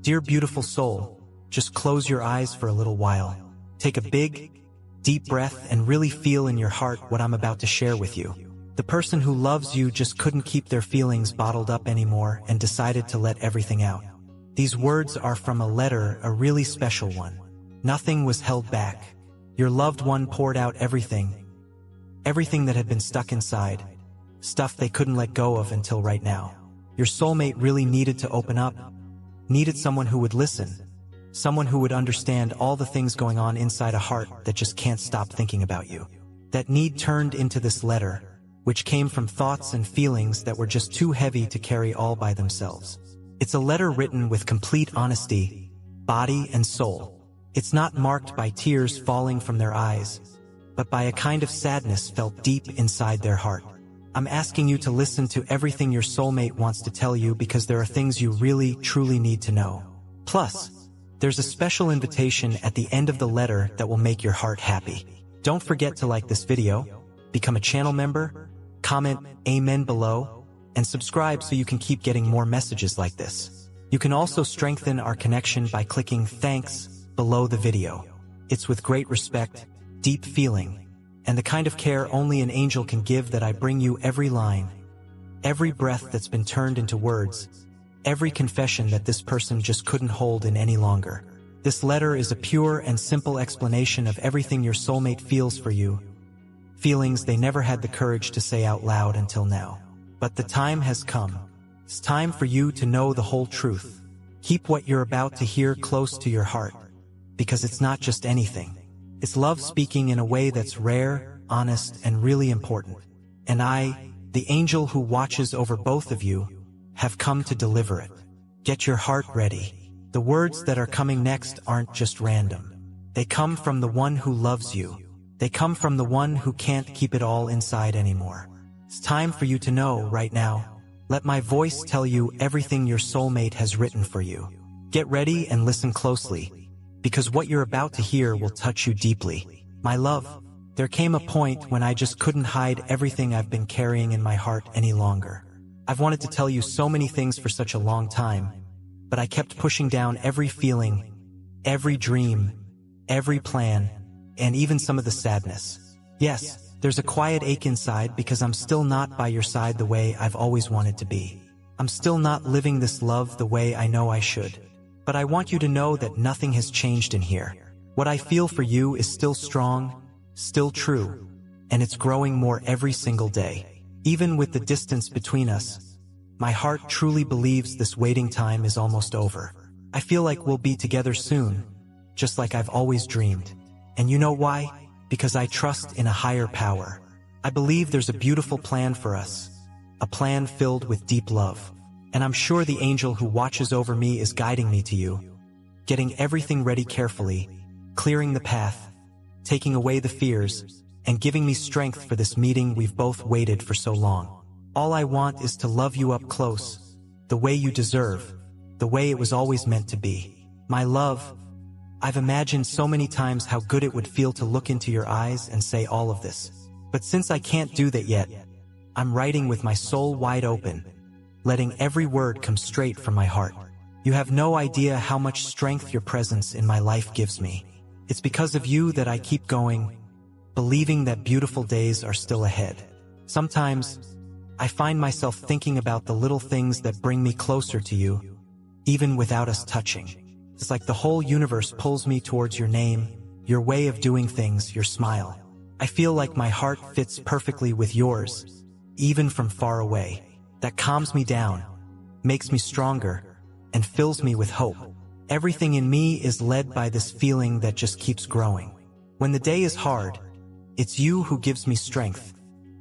Dear beautiful soul, just close your eyes for a little while. Take a big, deep breath and really feel in your heart what I'm about to share with you. The person who loves you just couldn't keep their feelings bottled up anymore and decided to let everything out. These words are from a letter, a really special one. Nothing was held back. Your loved one poured out everything that had been stuck inside, stuff they couldn't let go of until right now. Your soulmate really needed to open up, needed someone who would listen, someone who would understand all the things going on inside a heart that just can't stop thinking about you. That need turned into this letter, which came from thoughts and feelings that were just too heavy to carry all by themselves. It's a letter written with complete honesty, body and soul. It's not marked by tears falling from their eyes, but by a kind of sadness felt deep inside their heart. I'm asking you to listen to everything your soulmate wants to tell you because there are things you really, truly need to know. Plus, there's a special invitation at the end of the letter that will make your heart happy. Don't forget to like this video, become a channel member, comment Amen below, and subscribe so you can keep getting more messages like this. You can also strengthen our connection by clicking thanks below the video. It's with great respect, deep feeling, and the kind of care only an angel can give that I bring you every line, every breath that's been turned into words, every confession that this person just couldn't hold in any longer. This letter is a pure and simple explanation of everything your soulmate feels for you, feelings they never had the courage to say out loud until now. But the time has come. It's time for you to know the whole truth. Keep what you're about to hear close to your heart, because it's not just anything. It's love speaking in a way that's rare, honest, and really important. And I, the angel who watches over both of you, have come to deliver it. Get your heart ready. The words that are coming next aren't just random. They come from the one who loves you. They come from the one who can't keep it all inside anymore. It's time for you to know right now. Let my voice tell you everything your soulmate has written for you. Get ready and listen closely, because what you're about to hear will touch you deeply. My love, there came a point when I just couldn't hide everything I've been carrying in my heart any longer. I've wanted to tell you so many things for such a long time, but I kept pushing down every feeling, every dream, every plan, and even some of the sadness. Yes, there's a quiet ache inside because I'm still not by your side the way I've always wanted to be. I'm still not living this love the way I know I should. But I want you to know that nothing has changed in here. What I feel for you is still strong, still true, and it's growing more every single day. Even with the distance between us, my heart truly believes this waiting time is almost over. I feel like we'll be together soon, just like I've always dreamed. And you know why? Because I trust in a higher power. I believe there's a beautiful plan for us, a plan filled with deep love. And I'm sure the angel who watches over me is guiding me to you, getting everything ready carefully, clearing the path, taking away the fears, and giving me strength for this meeting we've both waited for so long. All I want is to love you up close, the way you deserve, the way it was always meant to be. My love, I've imagined so many times how good it would feel to look into your eyes and say all of this. But since I can't do that yet, I'm writing with my soul wide open, letting every word come straight from my heart. You have no idea how much strength your presence in my life gives me. It's because of you that I keep going, believing that beautiful days are still ahead. Sometimes, I find myself thinking about the little things that bring me closer to you, even without us touching. It's like the whole universe pulls me towards your name, your way of doing things, your smile. I feel like my heart fits perfectly with yours, even from far away. That calms me down, makes me stronger, and fills me with hope. Everything in me is led by this feeling that just keeps growing. When the day is hard, it's you who gives me strength,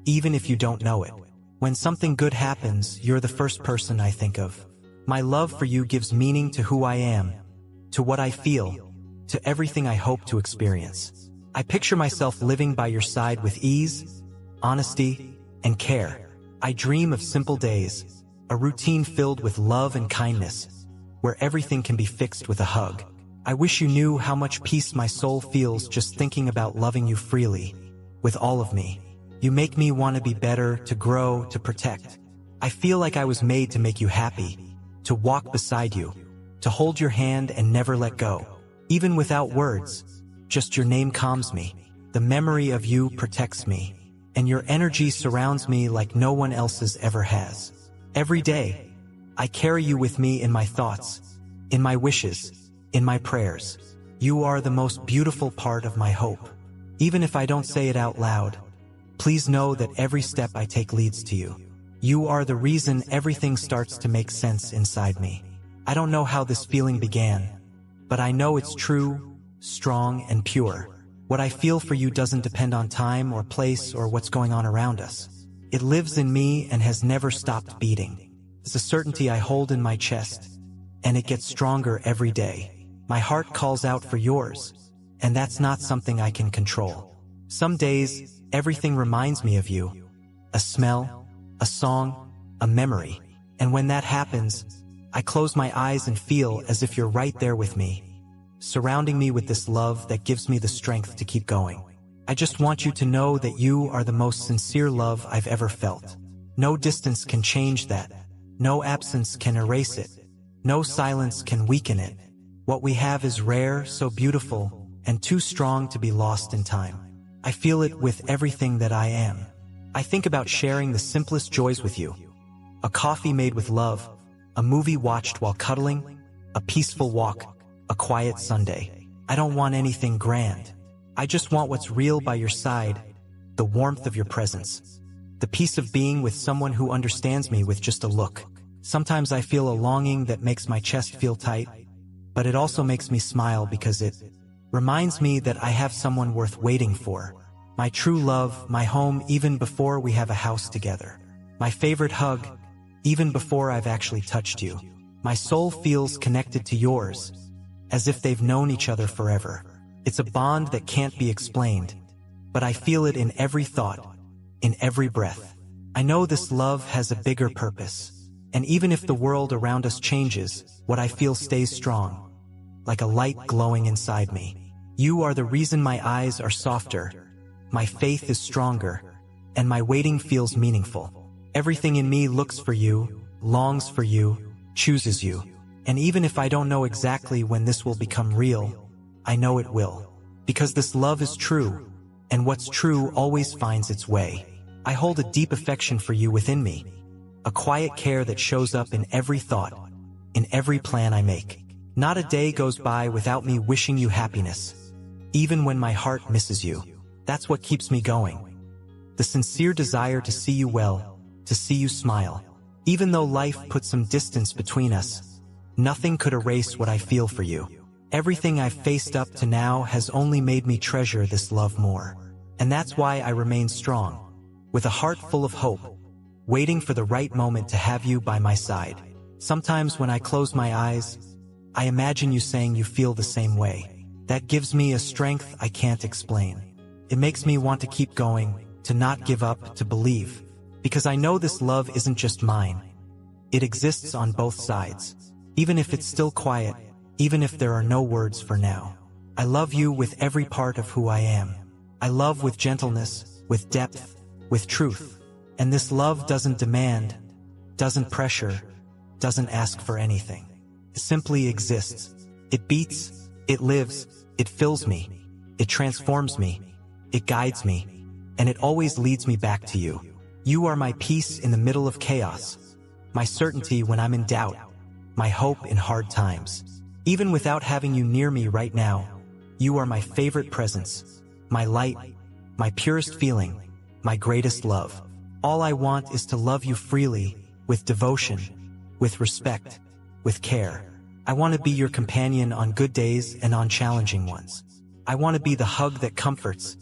even if you don't know it. When something good happens, you're the first person I think of. My love for you gives meaning to who I am, to what I feel, to everything I hope to experience. I picture myself living by your side with ease, honesty, and care. I dream of simple days, a routine filled with love and kindness, where everything can be fixed with a hug. I wish you knew how much peace my soul feels just thinking about loving you freely, with all of me. You make me want to be better, to grow, to protect. I feel like I was made to make you happy, to walk beside you, to hold your hand and never let go. Even without words, just your name calms me. The memory of you protects me, and your energy surrounds me like no one else's ever has. Every day, I carry you with me in my thoughts, in my wishes, in my prayers. You are the most beautiful part of my hope. Even if I don't say it out loud, please know that every step I take leads to you. You are the reason everything starts to make sense inside me. I don't know how this feeling began, but I know it's true, strong, and pure. What I feel for you doesn't depend on time or place or what's going on around us. It lives in me and has never stopped beating. It's a certainty I hold in my chest, and it gets stronger every day. My heart calls out for yours, and that's not something I can control. Some days, everything reminds me of you. A smell, a song, a memory. And when that happens, I close my eyes and feel as if you're right there with me, surrounding me with this love that gives me the strength to keep going. I just want you to know that you are the most sincere love I've ever felt. No distance can change that. No absence can erase it. No silence can weaken it. What we have is rare, so beautiful, and too strong to be lost in time. I feel it with everything that I am. I think about sharing the simplest joys with you. A coffee made with love, a movie watched while cuddling, a peaceful walk, a quiet Sunday. I don't want anything grand. I just want what's real by your side, the warmth of your presence, the peace of being with someone who understands me with just a look. Sometimes I feel a longing that makes my chest feel tight, but it also makes me smile because it reminds me that I have someone worth waiting for. My true love, my home even before we have a house together. My favorite hug, even before I've actually touched you. My soul feels connected to yours, as if they've known each other forever. It's a bond that can't be explained, but I feel it in every thought, in every breath. I know this love has a bigger purpose, and even if the world around us changes, what I feel stays strong, like a light glowing inside me. You are the reason my eyes are softer, my faith is stronger, and my waiting feels meaningful. Everything in me looks for you, longs for you, chooses you. And even if I don't know exactly when this will become real, I know it will. Because this love is true, and what's true always finds its way. I hold a deep affection for you within me, a quiet care that shows up in every thought, in every plan I make. Not a day goes by without me wishing you happiness, even when my heart misses you. That's what keeps me going. The sincere desire to see you well, to see you smile. Even though life put some distance between us, nothing could erase what I feel for you. Everything I've faced up to now has only made me treasure this love more. And that's why I remain strong, with a heart full of hope, waiting for the right moment to have you by my side. Sometimes when I close my eyes, I imagine you saying you feel the same way. That gives me a strength I can't explain. It makes me want to keep going, to not give up, to believe. Because I know this love isn't just mine. It exists on both sides. Even if it's still quiet, even if there are no words for now. I love you with every part of who I am. I love with gentleness, with depth, with truth. And this love doesn't demand, doesn't pressure, doesn't ask for anything. It simply exists. It beats, it lives, it fills me, it transforms me, it guides me, and it always leads me back to you. You are my peace in the middle of chaos, my certainty when I'm in doubt, my hope in hard times. Even without having you near me right now, you are my favorite presence, my light, my purest feeling, my greatest love. All I want is to love you freely, with devotion, with respect, with care. I want to be your companion on good days and on challenging ones. I want to be the hug that comforts,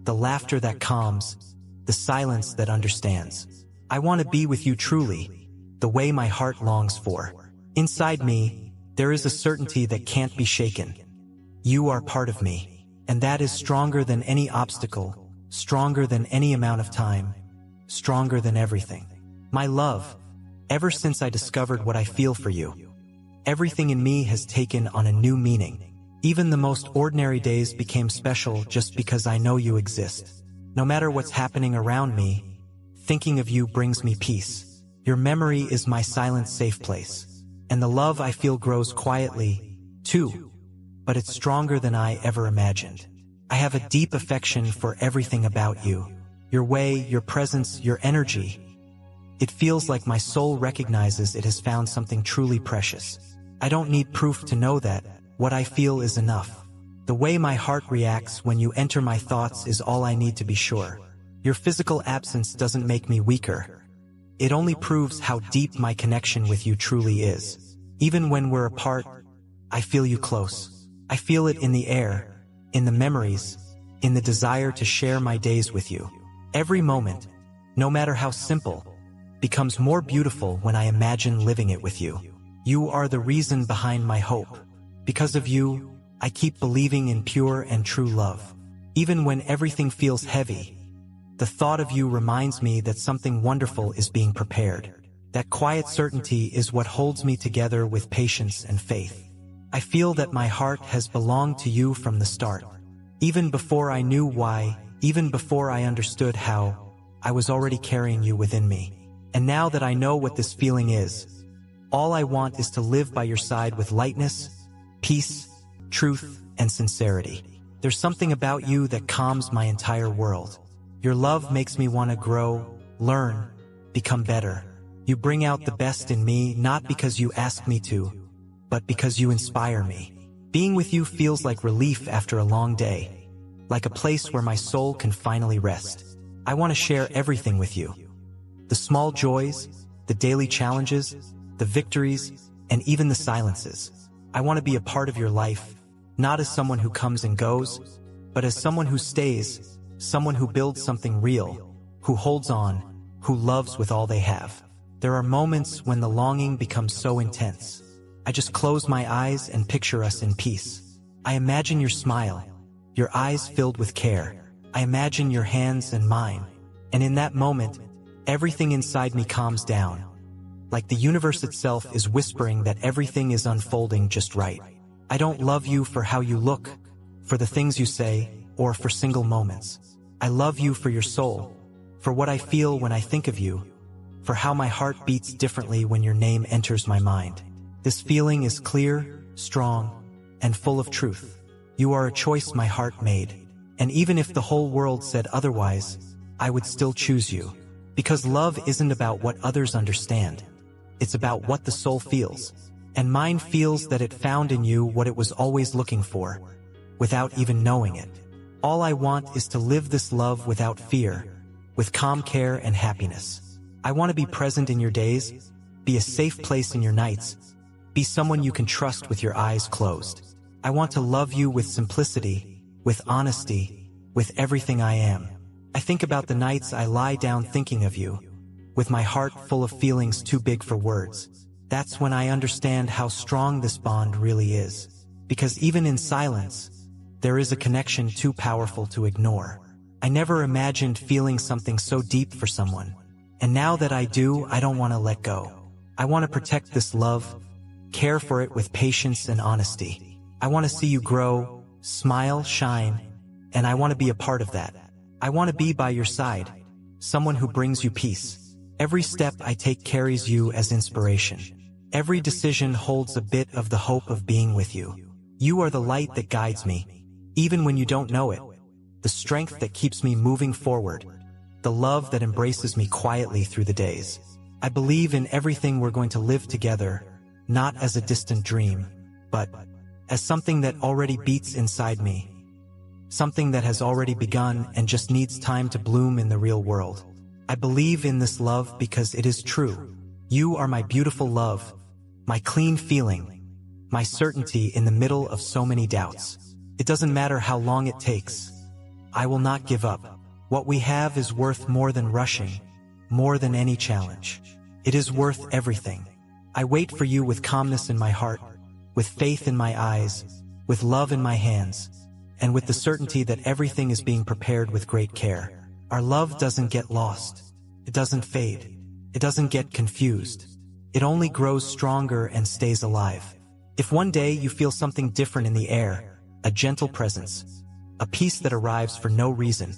the laughter that calms, the silence that understands. I want to be with you truly, the way my heart longs for. Inside me, there is a certainty that can't be shaken. You are part of me, and that is stronger than any obstacle, stronger than any amount of time, stronger than everything. My love, ever since I discovered what I feel for you, everything in me has taken on a new meaning. Even the most ordinary days became special just because I know you exist. No matter what's happening around me, thinking of you brings me peace. Your memory is my silent safe place. And the love I feel grows quietly, too, but it's stronger than I ever imagined. I have a deep affection for everything about you. Your way, your presence, your energy. It feels like my soul recognizes it has found something truly precious. I don't need proof to know that. What I feel is enough. The way my heart reacts when you enter my thoughts is all I need to be sure. Your physical absence doesn't make me weaker. It only proves how deep my connection with you truly is. Even when we're apart, I feel you close. I feel it in the air, in the memories, in the desire to share my days with you. Every moment, no matter how simple, becomes more beautiful when I imagine living it with you. You are the reason behind my hope. Because of you, I keep believing in pure and true love. Even when everything feels heavy, the thought of you reminds me that something wonderful is being prepared. That quiet certainty is what holds me together with patience and faith. I feel that my heart has belonged to you from the start. Even before I knew why, even before I understood how, I was already carrying you within me. And now that I know what this feeling is, all I want is to live by your side with lightness, peace, truth, and sincerity. There's something about you that calms my entire world. Your love makes me want to grow, learn, become better. You bring out the best in me not because you ask me to, but because you inspire me. Being with you feels like relief after a long day, like a place where my soul can finally rest. I want to share everything with you. The small joys, the daily challenges, the victories, and even the silences. I want to be a part of your life, not as someone who comes and goes, but as someone who stays, someone who builds something real, who holds on, who loves with all they have. There are moments when the longing becomes so intense. I just close my eyes and picture us in peace. I imagine your smile, your eyes filled with care. I imagine your hands and mine. And in that moment, everything inside me calms down. Like the universe itself is whispering that everything is unfolding just right. I don't love you for how you look, for the things you say, or for single moments. I love you for your soul, for what I feel when I think of you, for how my heart beats differently when your name enters my mind. This feeling is clear, strong, and full of truth. You are a choice my heart made, and even if the whole world said otherwise, I would still choose you. Because love isn't about what others understand. It's about what the soul feels. And mine feels that it found in you what it was always looking for, without even knowing it. All I want is to live this love without fear, with calm care and happiness. I want to be present in your days, be a safe place in your nights, be someone you can trust with your eyes closed. I want to love you with simplicity, with honesty, with everything I am. I think about the nights I lie down thinking of you, with my heart full of feelings too big for words. That's when I understand how strong this bond really is. Because even in silence, there is a connection too powerful to ignore. I never imagined feeling something so deep for someone. And now that I do, I don't want to let go. I want to protect this love, care for it with patience and honesty. I want to see you grow, smile, shine, and I want to be a part of that. I want to be by your side, someone who brings you peace. Every step I take carries you as inspiration. Every decision holds a bit of the hope of being with you. You are the light that guides me, even when you don't know it, the strength that keeps me moving forward, the love that embraces me quietly through the days. I believe in everything we're going to live together, not as a distant dream, but as something that already beats inside me. Something that has already begun and just needs time to bloom in the real world. I believe in this love because it is true. You are my beautiful love, my clean feeling, my certainty in the middle of so many doubts. It doesn't matter how long it takes. I will not give up. What we have is worth more than rushing, more than any challenge. It is worth everything. I wait for you with calmness in my heart, with faith in my eyes, with love in my hands, and with the certainty that everything is being prepared with great care. Our love doesn't get lost. It doesn't fade. It doesn't get confused. It only grows stronger and stays alive. If one day you feel something different in the air, a gentle presence, a peace that arrives for no reason,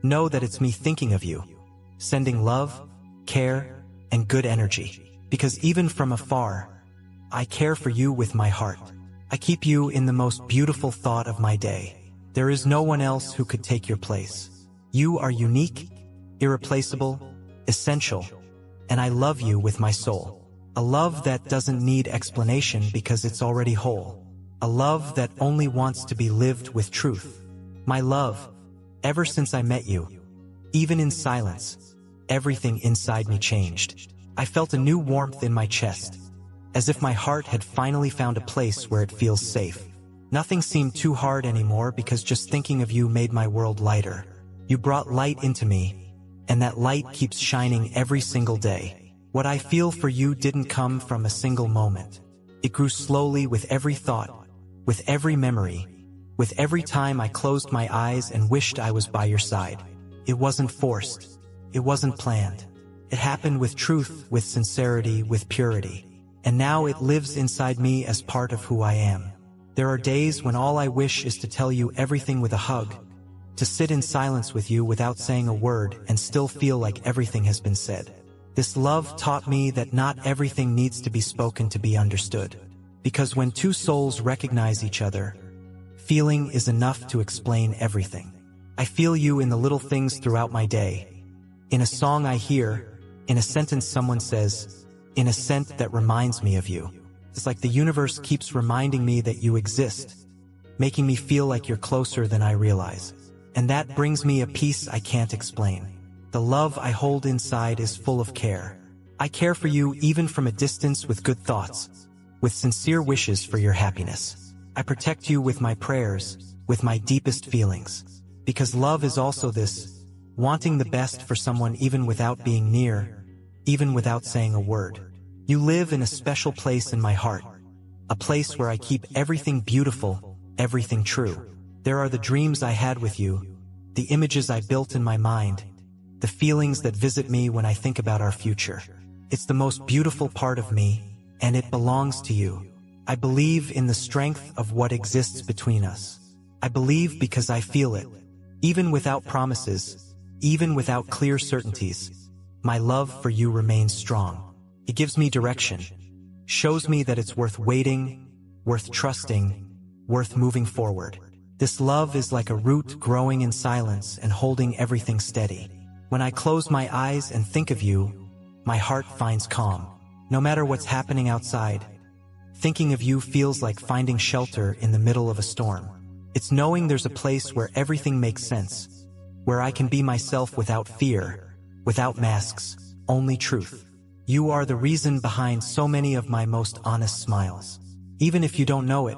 know that it's me thinking of you, sending love, care, and good energy. Because even from afar, I care for you with my heart. I keep you in the most beautiful thought of my day. There is no one else who could take your place. You are unique, irreplaceable, essential, and I love you with my soul. A love that doesn't need explanation because it's already whole. A love that only wants to be lived with truth. My love, ever since I met you, even in silence, everything inside me changed. I felt a new warmth in my chest, as if my heart had finally found a place where it feels safe. Nothing seemed too hard anymore because just thinking of you made my world lighter. You brought light into me, and that light keeps shining every single day. What I feel for you didn't come from a single moment. It grew slowly with every thought, with every memory, with every time I closed my eyes and wished I was by your side. It wasn't forced. It wasn't planned. It happened with truth, with sincerity, with purity. And now it lives inside me as part of who I am. There are days when all I wish is to tell you everything with a hug, to sit in silence with you without saying a word and still feel like everything has been said. This love taught me that not everything needs to be spoken to be understood. Because when two souls recognize each other, feeling is enough to explain everything. I feel you in the little things throughout my day. In a song I hear, in a sentence someone says, in a scent that reminds me of you. It's like the universe keeps reminding me that you exist, making me feel like you're closer than I realize. And that brings me a peace I can't explain. The love I hold inside is full of care. I care for you even from a distance with good thoughts, with sincere wishes for your happiness. I protect you with my prayers, with my deepest feelings. Because love is also this, wanting the best for someone even without being near, even without saying a word. You live in a special place in my heart, a place where I keep everything beautiful, everything true. There are the dreams I had with you, the images I built in my mind, the feelings that visit me when I think about our future. It's the most beautiful part of me, and it belongs to you. I believe in the strength of what exists between us. I believe because I feel it. Even without promises, even without clear certainties, my love for you remains strong. It gives me direction, shows me that it's worth waiting, worth trusting, worth moving forward. This love is like a root growing in silence and holding everything steady. When I close my eyes and think of you, my heart finds calm. No matter what's happening outside, thinking of you feels like finding shelter in the middle of a storm. It's knowing there's a place where everything makes sense, where I can be myself without fear, without masks, only truth. You are the reason behind so many of my most honest smiles. Even if you don't know it,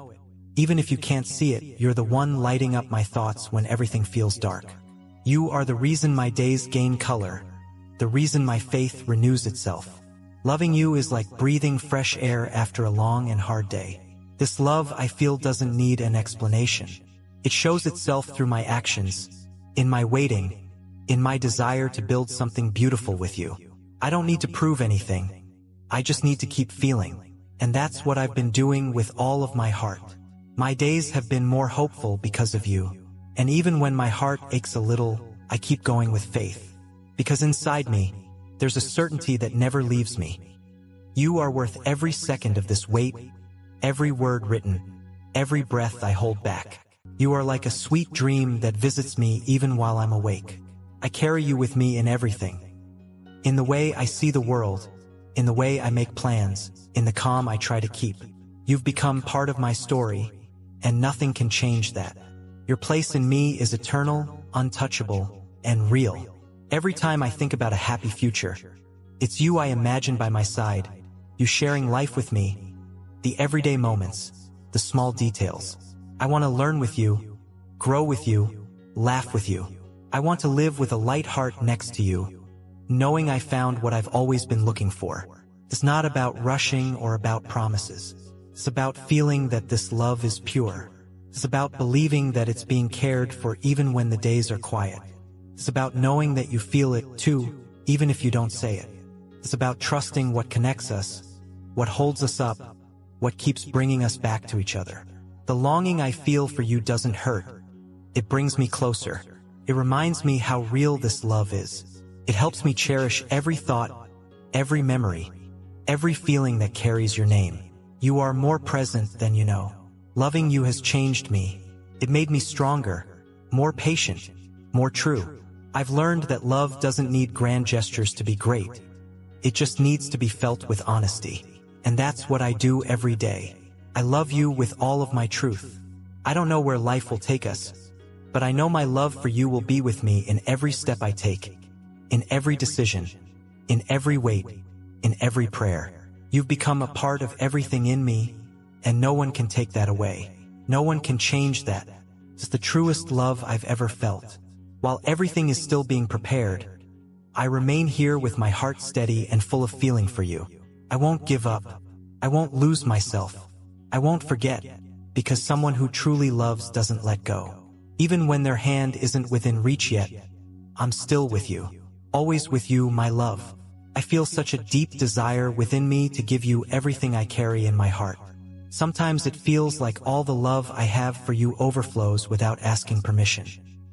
even if you can't see it, you're the one lighting up my thoughts when everything feels dark. You are the reason my days gain color, the reason my faith renews itself. Loving you is like breathing fresh air after a long and hard day. This love I feel doesn't need an explanation. It shows itself through my actions, in my waiting, in my desire to build something beautiful with you. I don't need to prove anything. I just need to keep feeling. And that's what I've been doing with all of my heart. My days have been more hopeful because of you. And even when my heart aches a little, I keep going with faith. Because inside me, there's a certainty that never leaves me. You are worth every second of this wait, every word written, every breath I hold back. You are like a sweet dream that visits me even while I'm awake. I carry you with me in everything. In the way I see the world, in the way I make plans, in the calm I try to keep. You've become part of my story, and nothing can change that. Your place in me is eternal, untouchable, and real. Every time I think about a happy future, it's you I imagine by my side, you sharing life with me, the everyday moments, the small details. I want to learn with you, grow with you, laugh with you. I want to live with a light heart next to you, knowing I found what I've always been looking for. It's not about rushing or about promises. It's about feeling that this love is pure. It's about believing that it's being cared for even when the days are quiet. It's about knowing that you feel it too, even if you don't say it. It's about trusting what connects us, what holds us up, what keeps bringing us back to each other. The longing I feel for you doesn't hurt. It brings me closer. It reminds me how real this love is. It helps me cherish every thought, every memory, every feeling that carries your name. You are more present than you know. Loving you has changed me. It made me stronger, more patient, more true. I've learned that love doesn't need grand gestures to be great. It just needs to be felt with honesty. And that's what I do every day. I love you with all of my truth. I don't know where life will take us, but I know my love for you will be with me in every step I take, in every decision, in every wait, in every prayer. You've become a part of everything in me, and no one can take that away. No one can change that. It's the truest love I've ever felt. While everything is still being prepared, I remain here with my heart steady and full of feeling for you. I won't give up. I won't lose myself. I won't forget, because someone who truly loves doesn't let go. Even when their hand isn't within reach yet, I'm still with you. Always with you, my love. I feel such a deep desire within me to give you everything I carry in my heart. Sometimes it feels like all the love I have for you overflows without asking permission.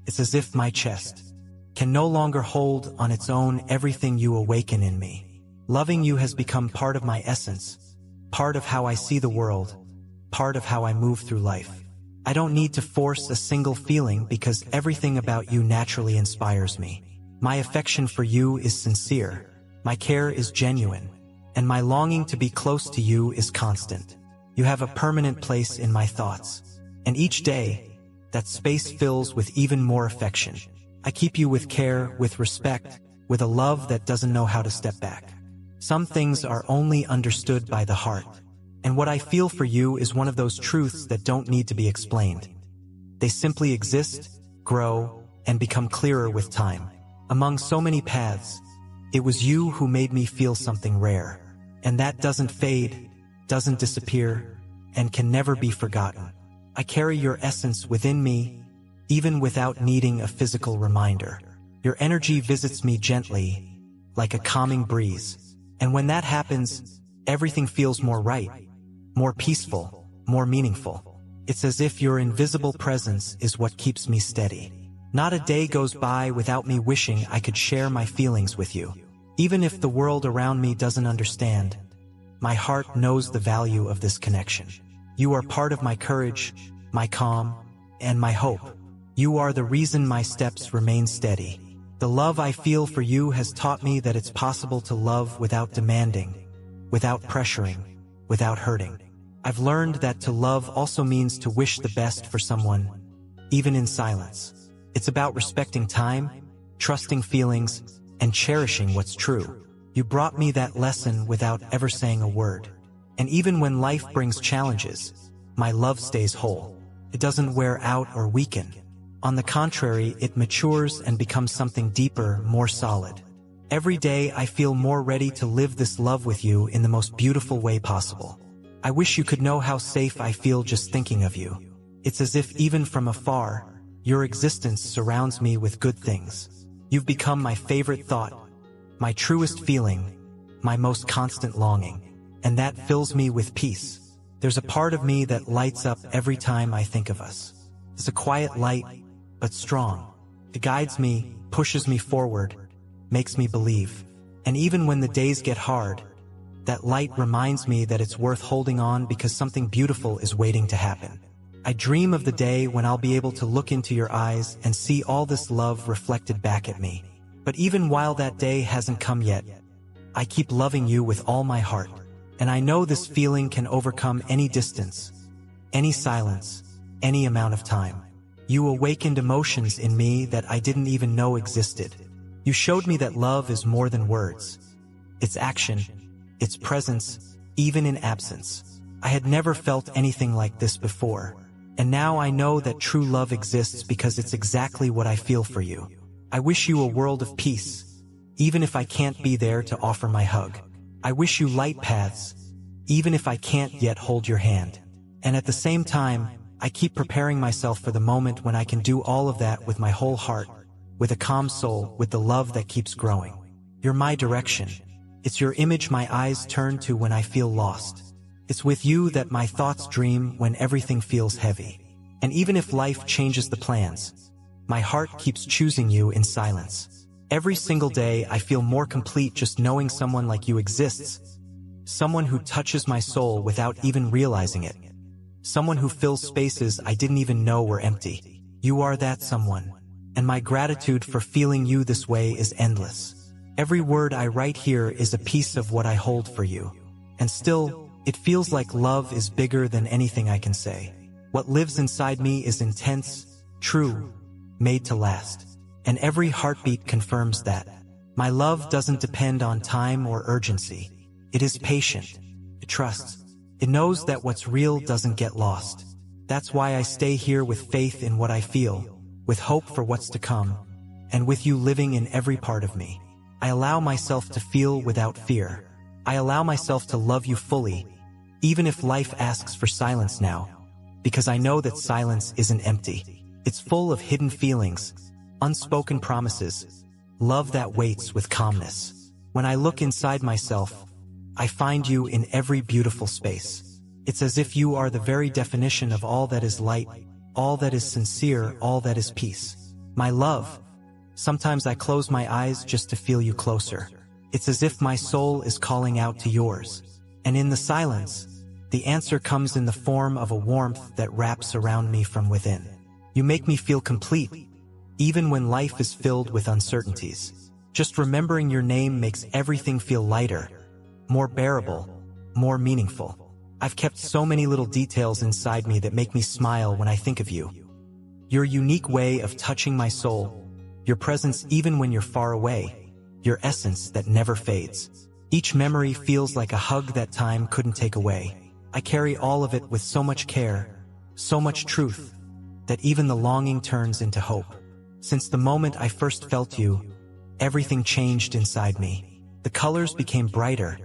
It's as if my chest can no longer hold on its own everything you awaken in me. Loving you has become part of my essence, part of how I see the world, part of how I move through life. I don't need to force a single feeling because everything about you naturally inspires me. My affection for you is sincere, my care is genuine, and my longing to be close to you is constant. You have a permanent place in my thoughts, and each day, that space fills with even more affection. I keep you with care, with respect, with a love that doesn't know how to step back. Some things are only understood by the heart, and what I feel for you is one of those truths that don't need to be explained. They simply exist, grow, and become clearer with time. Among so many paths, it was you who made me feel something rare, and that doesn't fade, doesn't disappear, and can never be forgotten. I carry your essence within me, even without needing a physical reminder. Your energy visits me gently, like a calming breeze. And when that happens, everything feels more right, more peaceful, more meaningful. It's as if your invisible presence is what keeps me steady. Not a day goes by without me wishing I could share my feelings with you. Even if the world around me doesn't understand, my heart knows the value of this connection. You are part of my courage, my calm, and my hope. You are the reason my steps remain steady. The love I feel for you has taught me that it's possible to love without demanding, without pressuring, without hurting. I've learned that to love also means to wish the best for someone, even in silence. It's about respecting time, trusting feelings, and cherishing what's true. You brought me that lesson without ever saying a word. And even when life brings challenges, my love stays whole. It doesn't wear out or weaken. On the contrary, it matures and becomes something deeper, more solid. Every day I feel more ready to live this love with you in the most beautiful way possible. I wish you could know how safe I feel just thinking of you. It's as if even from afar, your existence surrounds me with good things. You've become my favorite thought, my truest feeling, my most constant longing. And that fills me with peace. There's a part of me that lights up every time I think of us. It's a quiet light, but strong. It guides me, pushes me forward, makes me believe. And even when the days get hard, that light reminds me that it's worth holding on because something beautiful is waiting to happen. I dream of the day when I'll be able to look into your eyes and see all this love reflected back at me. But even while that day hasn't come yet, I keep loving you with all my heart. And I know this feeling can overcome any distance, any silence, any amount of time. You awakened emotions in me that I didn't even know existed. You showed me that love is more than words. It's action, it's presence, even in absence. I had never felt anything like this before. And now I know that true love exists because it's exactly what I feel for you. I wish you a world of peace, even if I can't be there to offer my hug. I wish you light paths, even if I can't yet hold your hand. And at the same time, I keep preparing myself for the moment when I can do all of that with my whole heart, with a calm soul, with the love that keeps growing. You're my direction. It's your image my eyes turn to when I feel lost. It's with you that my thoughts dream when everything feels heavy. And even if life changes the plans, my heart keeps choosing you in silence. Every single day I feel more complete just knowing someone like you exists, Someone who touches my soul without even realizing it. Someone who fills spaces I didn't even know were empty. You are that someone. And my gratitude for feeling you this way is endless. Every word I write here is a piece of what I hold for you. And still, it feels like love is bigger than anything I can say. What lives inside me is intense, true, made to last. And every heartbeat confirms that. My love doesn't depend on time or urgency. It is patient. It trusts. It knows that what's real doesn't get lost. That's why I stay here with faith in what I feel, with hope for what's to come, and with you living in every part of me. I allow myself to feel without fear. I allow myself to love you fully, even if life asks for silence now, because I know that silence isn't empty. It's full of hidden feelings, unspoken promises, love that waits with calmness. When I look inside myself, I find you in every beautiful space. It's as if you are the very definition of all that is light, all that is sincere, all that is peace. My love, sometimes I close my eyes just to feel you closer. It's as if my soul is calling out to yours. And in the silence, the answer comes in the form of a warmth that wraps around me from within. You make me feel complete, even when life is filled with uncertainties. Just remembering your name makes everything feel lighter, more bearable, more meaningful. I've kept so many little details inside me that make me smile when I think of you. Your unique way of touching my soul, your presence even when you're far away, your essence that never fades. Each memory feels like a hug that time couldn't take away. I carry all of it with so much care, so much truth, that even the longing turns into hope. Since the moment I first felt you, everything changed inside me. The colors became brighter,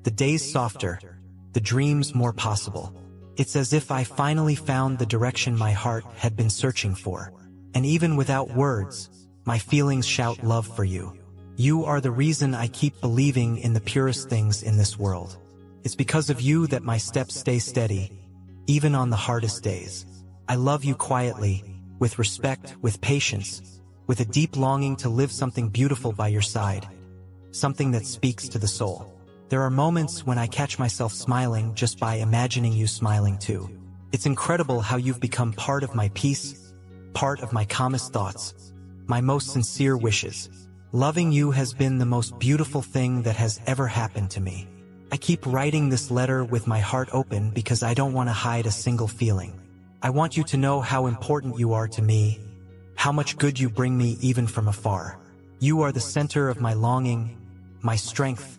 the days softer, the dreams more possible. It's as if I finally found the direction my heart had been searching for. And even without words, my feelings shout love for you. You are the reason I keep believing in the purest things in this world. It's because of you that my steps stay steady, even on the hardest days. I love you quietly, with respect, with patience, with a deep longing to live something beautiful by your side, something that speaks to the soul. There are moments when I catch myself smiling just by imagining you smiling too. It's incredible how you've become part of my peace, part of my calmest thoughts, my most sincere wishes. Loving you has been the most beautiful thing that has ever happened to me. I keep writing this letter with my heart open because I don't want to hide a single feeling. I want you to know how important you are to me, how much good you bring me even from afar. You are the center of my longing, my strength,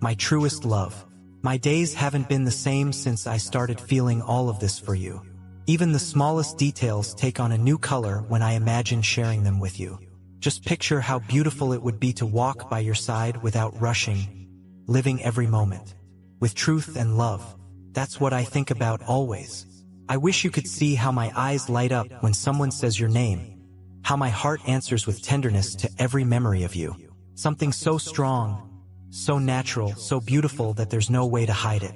my truest love. My days haven't been the same since I started feeling all of this for you. Even the smallest details take on a new color when I imagine sharing them with you. Just picture how beautiful it would be to walk by your side without rushing, living every moment with truth and love. That's what I think about always. I wish you could see how my eyes light up when someone says your name, how my heart answers with tenderness to every memory of you. Something so strong, so natural, so beautiful that there's no way to hide it.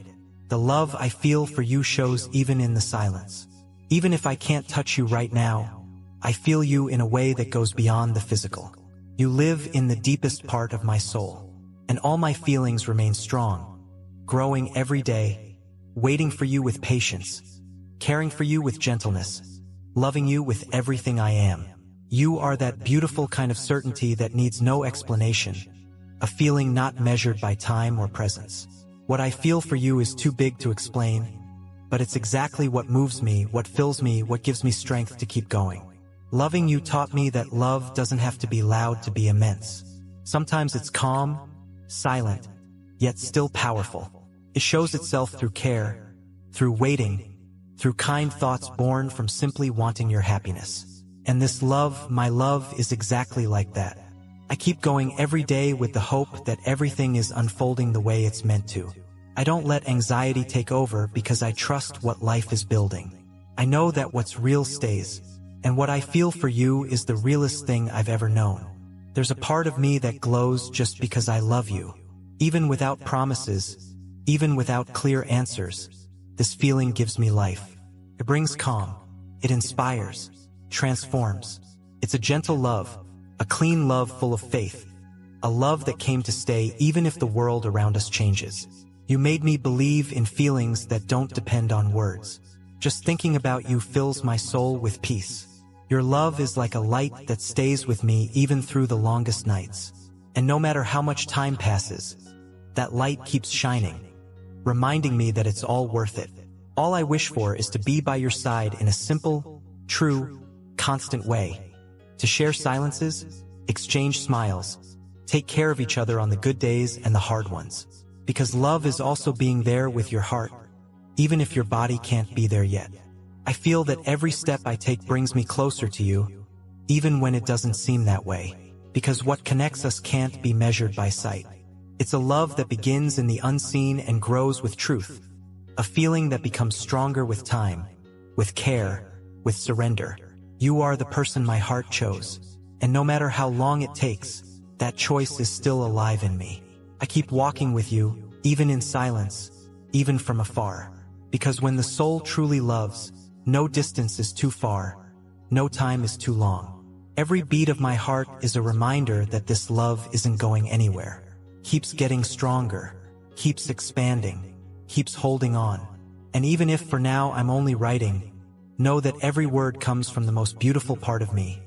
The love I feel for you shows even in the silence. Even if I can't touch you right now, I feel you in a way that goes beyond the physical. You live in the deepest part of my soul, and all my feelings remain strong, growing every day, waiting for you with patience, caring for you with gentleness, loving you with everything I am. You are that beautiful kind of certainty that needs no explanation, a feeling not measured by time or presence. What I feel for you is too big to explain, but it's exactly what moves me, what fills me, what gives me strength to keep going. Loving you taught me that love doesn't have to be loud to be immense. Sometimes it's calm, silent, yet still powerful. It shows itself through care, through waiting, through kind thoughts born from simply wanting your happiness. And this love, my love, is exactly like that. I keep going every day with the hope that everything is unfolding the way it's meant to. I don't let anxiety take over because I trust what life is building. I know that what's real stays, and what I feel for you is the realest thing I've ever known. There's a part of me that glows just because I love you. Even without promises, even without clear answers, this feeling gives me life. It brings calm. It inspires, transforms. It's a gentle love, a clean love full of faith, a love that came to stay even if the world around us changes. You made me believe in feelings that don't depend on words. Just thinking about you fills my soul with peace. Your love is like a light that stays with me even through the longest nights. And no matter how much time passes, that light keeps shining, reminding me that it's all worth it. All I wish for is to be by your side in a simple, true, constant way. To share silences, exchange smiles, take care of each other on the good days and the hard ones. Because love is also being there with your heart, even if your body can't be there yet. I feel that every step I take brings me closer to you, even when it doesn't seem that way. Because what connects us can't be measured by sight. It's a love that begins in the unseen and grows with truth. A feeling that becomes stronger with time, with care, with surrender. You are the person my heart chose. And no matter how long it takes, that choice is still alive in me. I keep walking with you, even in silence, even from afar. Because when the soul truly loves, no distance is too far, no time is too long. Every beat of my heart is a reminder that this love isn't going anywhere. Keeps getting stronger, keeps expanding, keeps holding on. And even if for now I'm only writing, know that every word comes from the most beautiful part of me,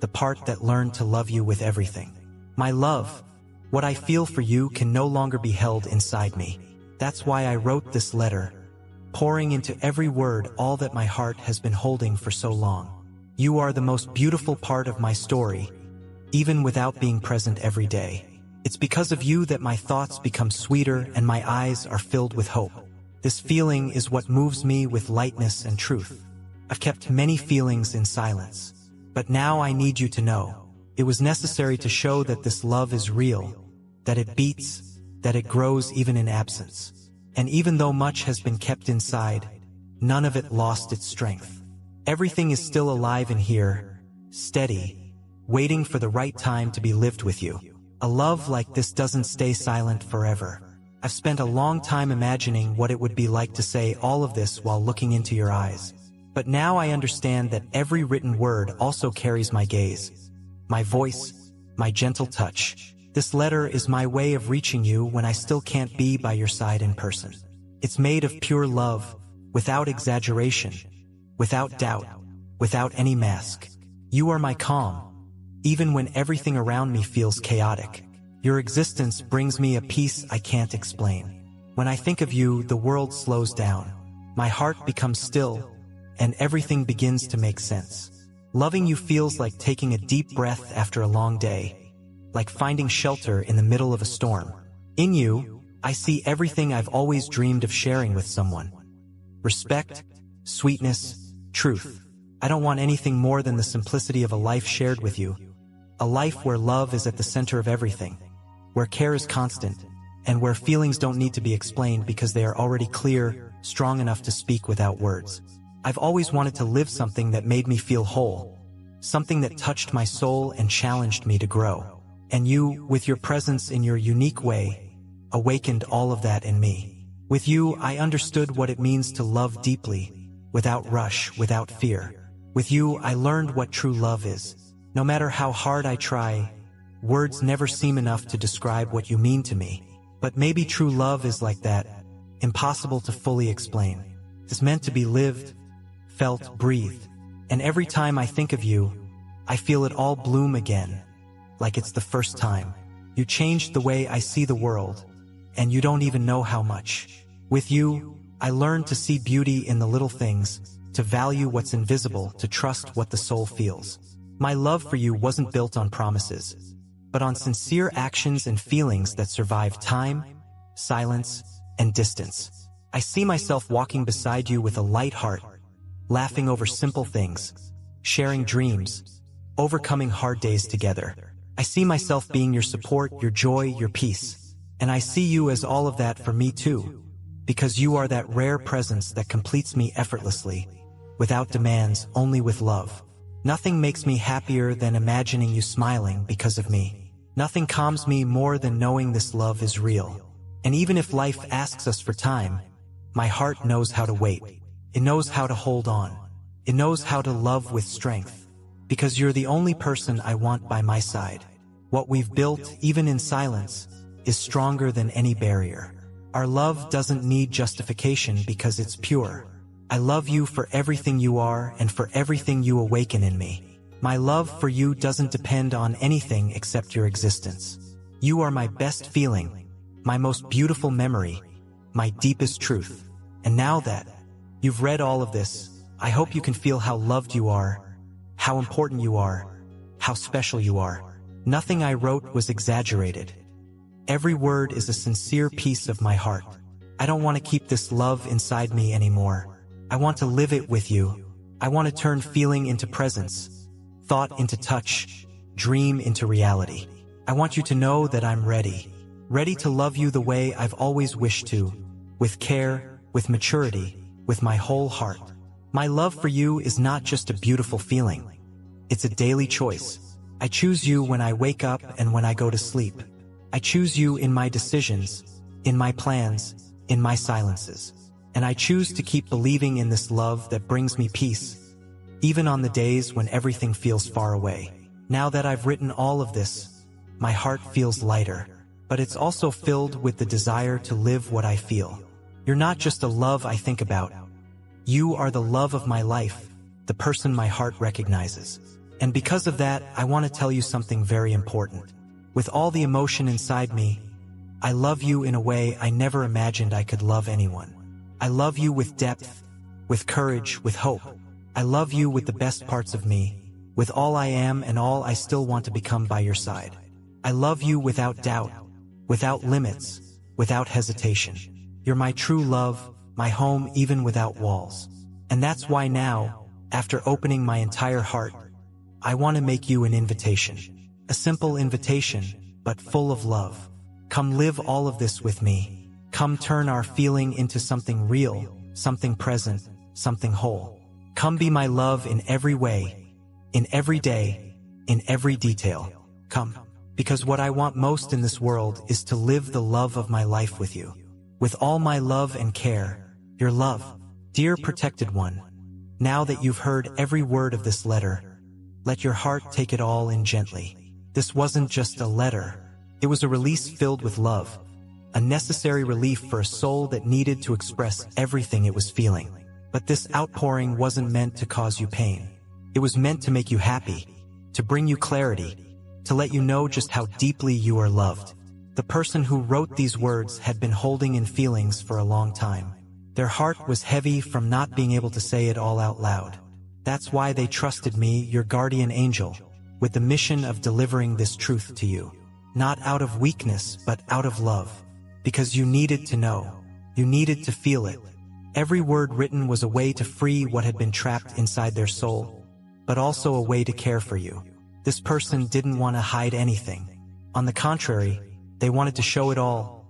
the part that learned to love you with everything. My love, what I feel for you can no longer be held inside me. That's why I wrote this letter, pouring into every word all that my heart has been holding for so long. You are the most beautiful part of my story, even without being present every day. It's because of you that my thoughts become sweeter and my eyes are filled with hope. This feeling is what moves me with lightness and truth. I've kept many feelings in silence, but now I need you to know. It was necessary to show that this love is real, that it beats, that it grows even in absence. And even though much has been kept inside, none of it lost its strength. Everything is still alive in here, steady, waiting for the right time to be lived with you. A love like this doesn't stay silent forever. I've spent a long time imagining what it would be like to say all of this while looking into your eyes. But now I understand that every written word also carries my gaze, my voice, my gentle touch. This letter is my way of reaching you when I still can't be by your side in person. It's made of pure love, without exaggeration, without doubt, without any mask. You are my calm, even when everything around me feels chaotic. Your existence brings me a peace I can't explain. When I think of you, the world slows down. My heart becomes still, and everything begins to make sense. Loving you feels like taking a deep breath after a long day, like finding shelter in the middle of a storm. In you, I see everything I've always dreamed of sharing with someone. Respect, sweetness, truth. I don't want anything more than the simplicity of a life shared with you. A life where love is at the center of everything, where care is constant, and where feelings don't need to be explained because they are already clear, strong enough to speak without words. I've always wanted to live something that made me feel whole, something that touched my soul and challenged me to grow. And you, with your presence in your unique way, awakened all of that in me. With you, I understood what it means to love deeply, without rush, without fear. With you, I learned what true love is. No matter how hard I try, words never seem enough to describe what you mean to me. But maybe true love is like that, impossible to fully explain. It's meant to be lived, felt, breathed. And every time I think of you, I feel it all bloom again. Like it's the first time. You changed the way I see the world, and you don't even know how much. With you, I learned to see beauty in the little things, to value what's invisible, to trust what the soul feels. My love for you wasn't built on promises, but on sincere actions and feelings that survive time, silence, and distance. I see myself walking beside you with a light heart, laughing over simple things, sharing dreams, overcoming hard days together. I see myself being your support, your joy, your peace. And I see you as all of that for me too, because you are that rare presence that completes me effortlessly, without demands, only with love. Nothing makes me happier than imagining you smiling because of me. Nothing calms me more than knowing this love is real. And even if life asks us for time, my heart knows how to wait. It knows how to hold on. It knows how to love with strength. Because you're the only person I want by my side. What we've built, even in silence, is stronger than any barrier. Our love doesn't need justification because it's pure. I love you for everything you are and for everything you awaken in me. My love for you doesn't depend on anything except your existence. You are my best feeling, my most beautiful memory, my deepest truth. And now that you've read all of this, I hope you can feel how loved you are, how important you are, how special you are. Nothing I wrote was exaggerated. Every word is a sincere piece of my heart. I don't want to keep this love inside me anymore. I want to live it with you. I want to turn feeling into presence, thought into touch, dream into reality. I want you to know that I'm ready to love you the way I've always wished to, with care, with maturity, with my whole heart. My love for you is not just a beautiful feeling. It's a daily choice. I choose you when I wake up and when I go to sleep. I choose you in my decisions, in my plans, in my silences. And I choose to keep believing in this love that brings me peace, even on the days when everything feels far away. Now that I've written all of this, my heart feels lighter, but it's also filled with the desire to live what I feel. You're not just a love I think about. You are the love of my life, the person my heart recognizes. And because of that, I want to tell you something very important. With all the emotion inside me, I love you in a way I never imagined I could love anyone. I love you with depth, with courage, with hope. I love you with the best parts of me, with all I am and all I still want to become by your side. I love you without doubt, without limits, without hesitation. You're my true love, my home even without walls. And that's why now, after opening my entire heart, I want to make you an invitation. A simple invitation, but full of love. Come live all of this with me. Come turn our feeling into something real, something present, something whole. Come be my love in every way, in every day, in every detail. Come, because what I want most in this world is to live the love of my life with you. With all my love and care, your love. Dear protected one, now that you've heard every word of this letter, let your heart take it all in gently. This wasn't just a letter. It was a release filled with love, a necessary relief for a soul that needed to express everything it was feeling. But this outpouring wasn't meant to cause you pain. It was meant to make you happy, to bring you clarity, to let you know just how deeply you are loved. The person who wrote these words had been holding in feelings for a long time. Their heart was heavy from not being able to say it all out loud. That's why they trusted me, your guardian angel, with the mission of delivering this truth to you. Not out of weakness, but out of love. Because you needed to know. You needed to feel it. Every word written was a way to free what had been trapped inside their soul, but also a way to care for you. This person didn't want to hide anything. On the contrary, they wanted to show it all.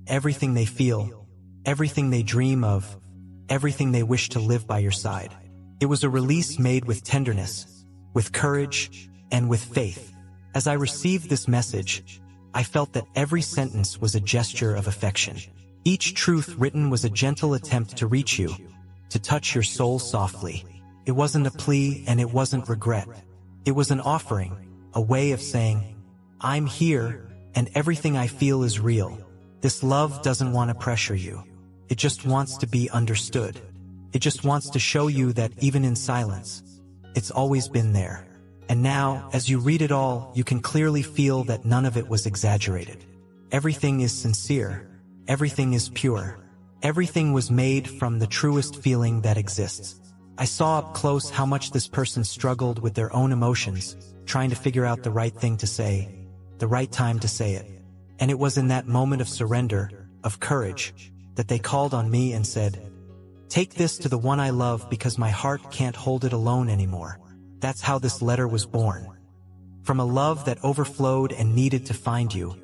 Everything they feel, everything they dream of, everything they wish to live by your side. It was a release made with tenderness, with courage, and with faith. As I received this message, I felt that every sentence was a gesture of affection. Each truth written was a gentle attempt to reach you, to touch your soul softly. It wasn't a plea and it wasn't regret. It was an offering, a way of saying, I'm here and everything I feel is real. This love doesn't want to pressure you. It just wants to be understood. It just wants to show you that even in silence, it's always been there. And now, as you read it all, you can clearly feel that none of it was exaggerated. Everything is sincere. Everything is pure. Everything was made from the truest feeling that exists. I saw up close how much this person struggled with their own emotions, trying to figure out the right thing to say, the right time to say it. And it was in that moment of surrender, of courage, that they called on me and said, take this to the one I love because my heart can't hold it alone anymore. That's how this letter was born. From a love that overflowed and needed to find you.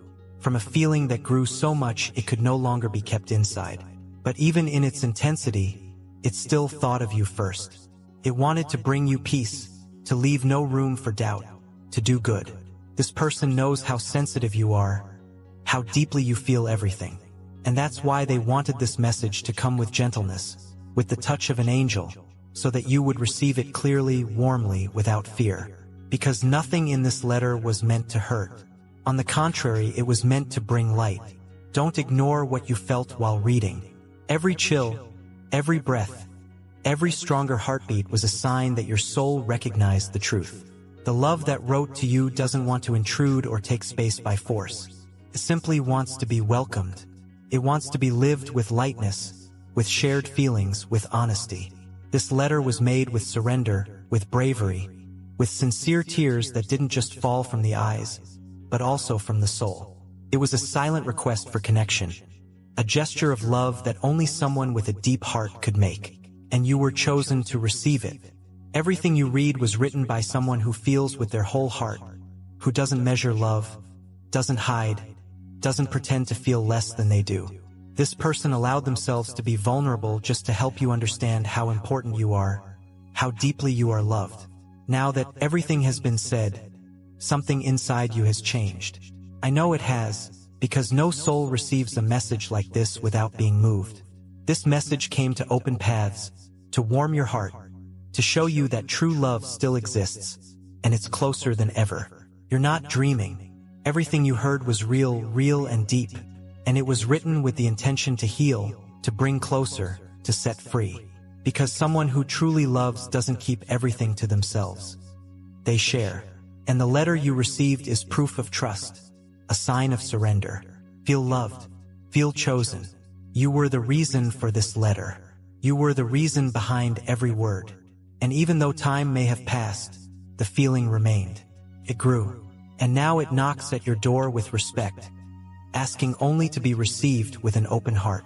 From a feeling that grew so much it could no longer be kept inside. But even in its intensity, it still thought of you first. It wanted to bring you peace, to leave no room for doubt, to do good. This person knows how sensitive you are, how deeply you feel everything. And that's why they wanted this message to come with gentleness, with the touch of an angel, so that you would receive it clearly, warmly, without fear. Because nothing in this letter was meant to hurt. On the contrary, it was meant to bring light, Don't ignore what you felt while reading. Every chill, every breath, every stronger heartbeat was a sign that your soul recognized the truth. The love that wrote to you doesn't want to intrude or take space by force. It simply wants to be welcomed. It wants to be lived with lightness, with shared feelings, with honesty. This letter was made with surrender, with bravery, with sincere tears that didn't just fall from the eyes, but also from the soul. It was a silent request for connection, a gesture of love that only someone with a deep heart could make. And you were chosen to receive it. Everything you read was written by someone who feels with their whole heart, who doesn't measure love, doesn't hide, doesn't pretend to feel less than they do. This person allowed themselves to be vulnerable just to help you understand how important you are, how deeply you are loved. Now that everything has been said, something inside you has changed. I know it has, because no soul receives a message like this without being moved. This message came to open paths, to warm your heart, to show you that true love still exists, and it's closer than ever. You're not dreaming. Everything you heard was real and deep, and it was written with the intention to heal, to bring closer, to set free. Because someone who truly loves doesn't keep everything to themselves. They share. And the letter you received is proof of trust, a sign of surrender. Feel loved. Feel chosen. You were the reason for this letter. You were the reason behind every word. And even though time may have passed, the feeling remained. It grew. And now it knocks at your door with respect, asking only to be received with an open heart.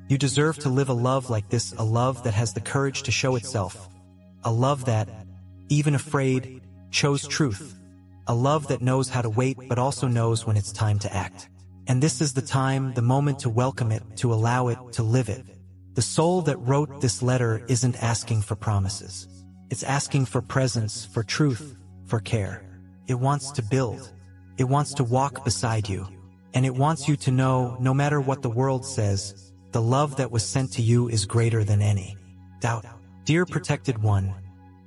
You deserve to live a love like this, a love that has the courage to show itself. A love that, even afraid, chose truth. A love that knows how to wait but also knows when it's time to act. And this is the time, the moment to welcome it, to allow it, to live it. The soul that wrote this letter isn't asking for promises. It's asking for presence, for truth, for care. It wants to build. It wants to walk beside you. And it wants you to know, no matter what the world says, the love that was sent to you is greater than any doubt. Dear protected one,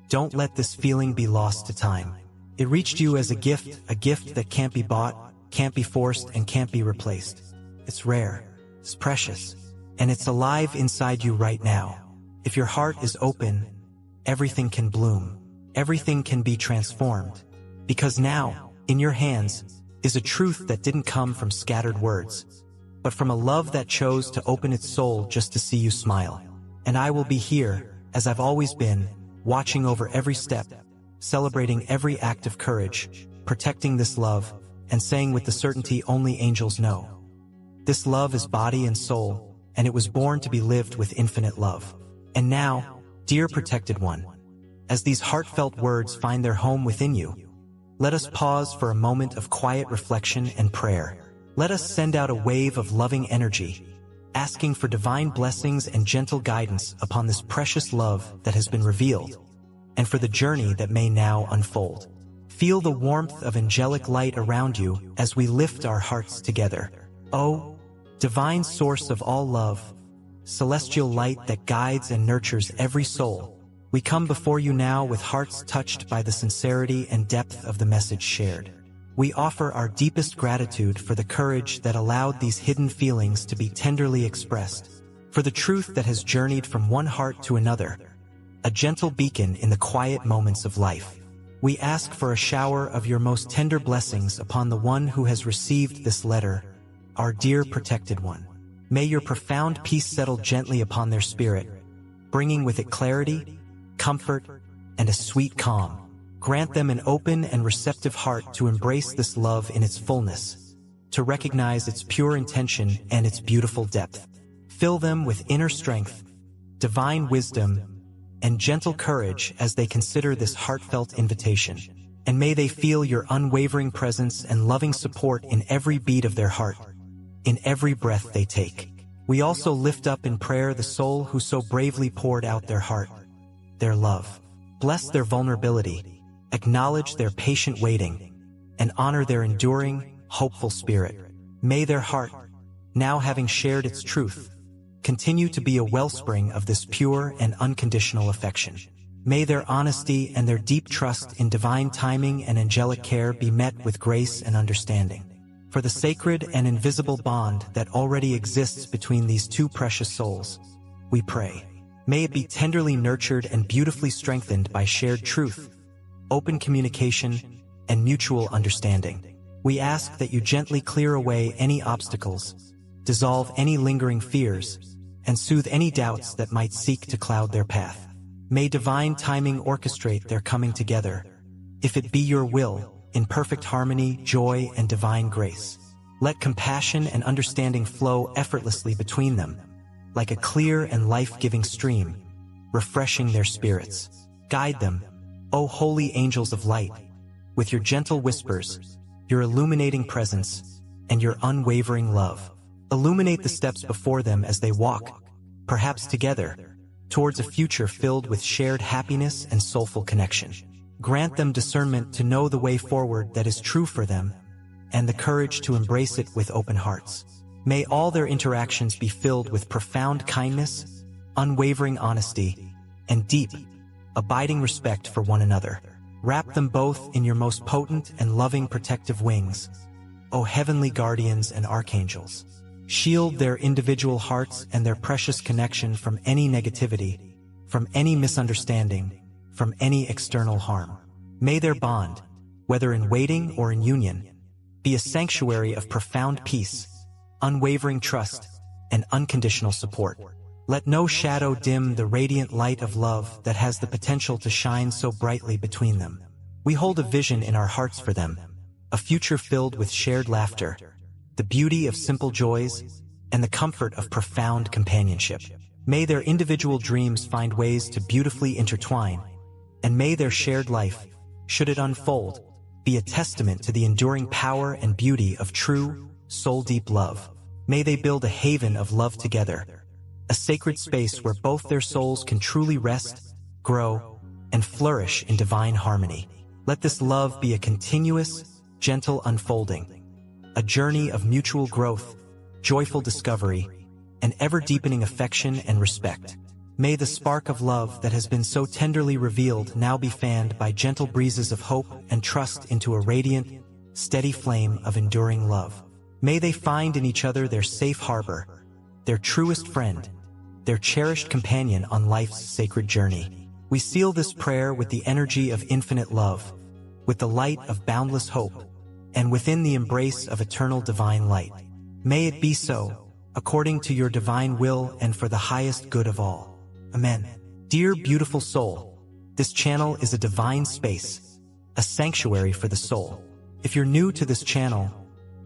don't let this feeling be lost to time. It reached you as a gift that can't be bought, can't be forced, and can't be replaced. It's rare, it's precious, and it's alive inside you right now. If your heart is open, everything can bloom, everything can be transformed. Because now, in your hands, is a truth that didn't come from scattered words, but from a love that chose to open its soul just to see you smile. And I will be here, as I've always been, watching over every step, celebrating every act of courage, protecting this love, and saying with the certainty only angels know. This love is body and soul, and it was born to be lived with infinite love. And now, dear protected one, as these heartfelt words find their home within you, let us pause for a moment of quiet reflection and prayer. Let us send out a wave of loving energy, asking for divine blessings and gentle guidance upon this precious love that has been revealed, and for the journey that may now unfold. Feel the warmth of angelic light around you as we lift our hearts together. Oh, divine source of all love, celestial light that guides and nurtures every soul, we come before you now with hearts touched by the sincerity and depth of the message shared. We offer our deepest gratitude for the courage that allowed these hidden feelings to be tenderly expressed, for the truth that has journeyed from one heart to another, a gentle beacon in the quiet moments of life. We ask for a shower of your most tender blessings upon the one who has received this letter, our dear protected one. May your profound peace settle gently upon their spirit, bringing with it clarity, comfort, and a sweet calm. Grant them an open and receptive heart to embrace this love in its fullness, to recognize its pure intention and its beautiful depth. Fill them with inner strength, divine wisdom, and gentle courage as they consider this heartfelt invitation. And may they feel your unwavering presence and loving support in every beat of their heart, in every breath they take. We also lift up in prayer the soul who so bravely poured out their heart, their love. Bless their vulnerability, acknowledge their patient waiting, and honor their enduring, hopeful spirit. May their heart, now having shared its truth, continue to be a wellspring of this pure and unconditional affection. May their honesty and their deep trust in divine timing and angelic care be met with grace and understanding. For the sacred and invisible bond that already exists between these two precious souls, we pray. May it be tenderly nurtured and beautifully strengthened by shared truth, open communication, and mutual understanding. We ask that you gently clear away any obstacles, dissolve any lingering fears, and soothe any doubts that might seek to cloud their path. May divine timing orchestrate their coming together, if it be your will, in perfect harmony, joy, and divine grace. Let compassion and understanding flow effortlessly between them, like a clear and life-giving stream, refreshing their spirits. Guide them, O holy angels of light, with your gentle whispers, your illuminating presence, and your unwavering love. Illuminate the steps before them as they walk, perhaps together, towards a future filled with shared happiness and soulful connection. Grant them discernment to know the way forward that is true for them, and the courage to embrace it with open hearts. May all their interactions be filled with profound kindness, unwavering honesty, and deep, abiding respect for one another. Wrap them both in your most potent and loving protective wings, O heavenly guardians and archangels. Shield their individual hearts and their precious connection from any negativity, from any misunderstanding, from any external harm. May their bond, whether in waiting or in union, be a sanctuary of profound peace, unwavering trust, and unconditional support. Let no shadow dim the radiant light of love that has the potential to shine so brightly between them. We hold a vision in our hearts for them, a future filled with shared laughter, the beauty of simple joys, and the comfort of profound companionship. May their individual dreams find ways to beautifully intertwine, and may their shared life, should it unfold, be a testament to the enduring power and beauty of true, soul-deep love. May they build a haven of love together, a sacred space where both their souls can truly rest, grow, and flourish in divine harmony. Let this love be a continuous, gentle unfolding, a journey of mutual growth, joyful discovery, and ever-deepening affection and respect. May the spark of love that has been so tenderly revealed now be fanned by gentle breezes of hope and trust into a radiant, steady flame of enduring love. May they find in each other their safe harbor, their truest friend, their cherished companion on life's sacred journey. We seal this prayer with the energy of infinite love, with the light of boundless hope, and within the embrace of eternal divine light. May it be so, according to your divine will and for the highest good of all. Amen. Dear beautiful soul, this channel is a divine space, a sanctuary for the soul. If you're new to this channel,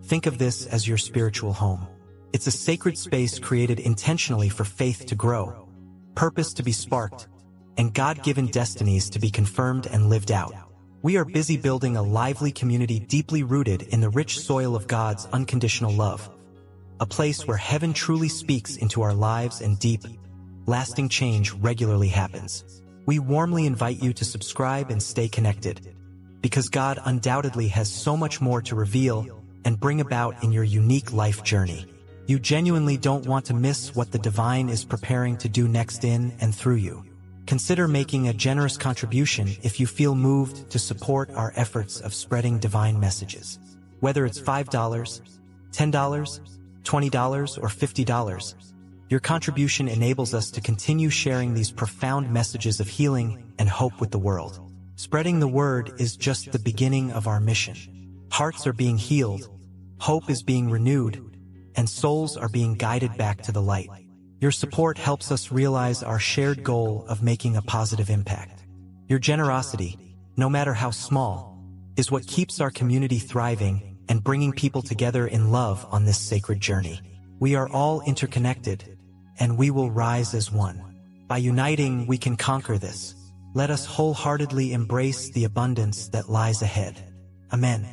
think of this as your spiritual home. It's a sacred space created intentionally for faith to grow, purpose to be sparked, and God-given destinies to be confirmed and lived out. We are busy building a lively community deeply rooted in the rich soil of God's unconditional love, a place where heaven truly speaks into our lives and deep, lasting change regularly happens. We warmly invite you to subscribe and stay connected, because God undoubtedly has so much more to reveal and bring about in your unique life journey. You genuinely don't want to miss what the divine is preparing to do next in and through you. Consider making a generous contribution if you feel moved to support our efforts of spreading divine messages. Whether it's $5, $10, $20, or $50, your contribution enables us to continue sharing these profound messages of healing and hope with the world. Spreading the word is just the beginning of our mission. Hearts are being healed, hope is being renewed, and souls are being guided back to the light. Your support helps us realize our shared goal of making a positive impact. Your generosity, no matter how small, is what keeps our community thriving and bringing people together in love on this sacred journey. We are all interconnected, and we will rise as one. By uniting, we can conquer this. Let us wholeheartedly embrace the abundance that lies ahead. Amen.